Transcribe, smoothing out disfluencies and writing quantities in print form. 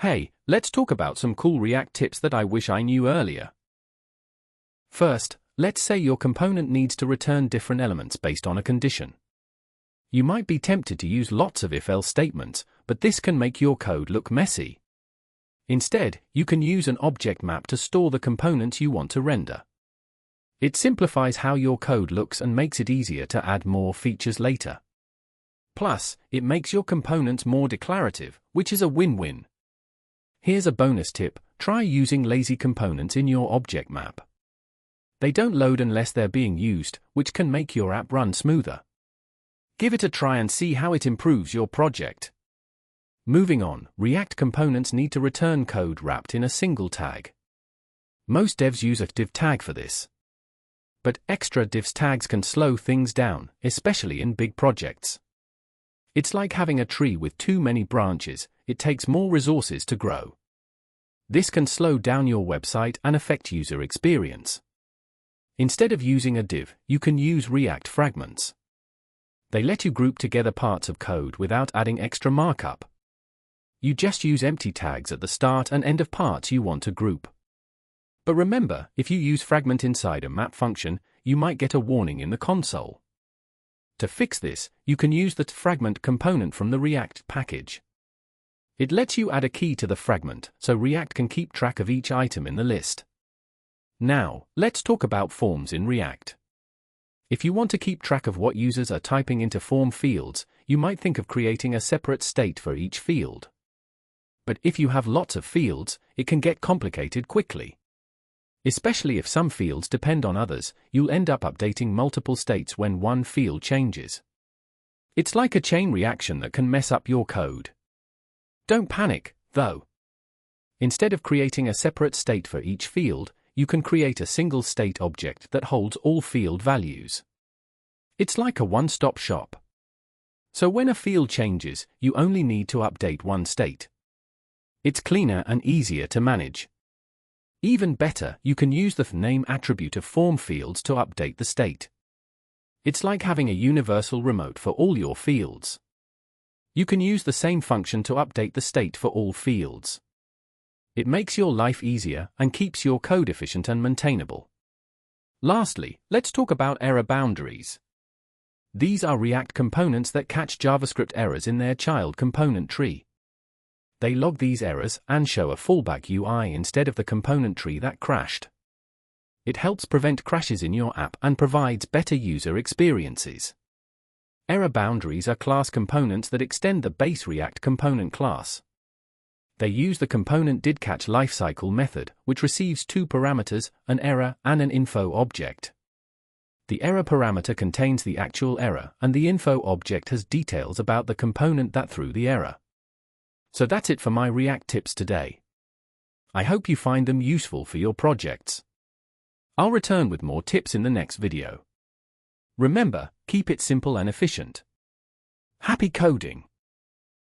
Hey, let's talk about some cool React tips that I wish I knew earlier. First, let's say your component needs to return different elements based on a condition. You might be tempted to use lots of if-else statements, but this can make your code look messy. Instead, you can use an object map to store the components you want to render. It simplifies how your code looks and makes it easier to add more features later. Plus, it makes your components more declarative, which is a win-win. Here's a bonus tip: try using lazy components in your object map. They don't load unless they're being used, which can make your app run smoother. Give it a try and see how it improves your project. Moving on, React components need to return code wrapped in a single tag. Most devs use a div tag for this. But extra divs tags can slow things down, especially in big projects. It's like having a tree with too many branches, it takes more resources to grow. This can slow down your website and affect user experience. Instead of using a div, you can use React fragments. They let you group together parts of code without adding extra markup. You just use empty tags at the start and end of parts you want to group. But remember, if you use fragment inside a map function, you might get a warning in the console. To fix this, you can use the fragment component from the React package. It lets you add a key to the fragment, so React can keep track of each item in the list. Now, let's talk about forms in React. If you want to keep track of what users are typing into form fields, you might think of creating a separate state for each field. But if you have lots of fields, it can get complicated quickly. Especially if some fields depend on others, you'll end up updating multiple states when one field changes. It's like a chain reaction that can mess up your code. Don't panic, though. Instead of creating a separate state for each field, you can create a single state object that holds all field values. It's like a one-stop shop. So when a field changes, you only need to update one state. It's cleaner and easier to manage. Even better, you can use the name attribute of form fields to update the state. It's like having a universal remote for all your fields. You can use the same function to update the state for all fields. It makes your life easier and keeps your code efficient and maintainable. Lastly, let's talk about error boundaries. These are React components that catch JavaScript errors in their child component tree. They log these errors and show a fallback UI instead of the component tree that crashed. It helps prevent crashes in your app and provides better user experiences. Error boundaries are class components that extend the base React component class. They use the component didCatch lifecycle method, which receives two parameters, an error and an info object. The error parameter contains the actual error, and the info object has details about the component that threw the error. So that's it for my React tips today. I hope you find them useful for your projects. I'll return with more tips in the next video. Remember, keep it simple and efficient. Happy coding!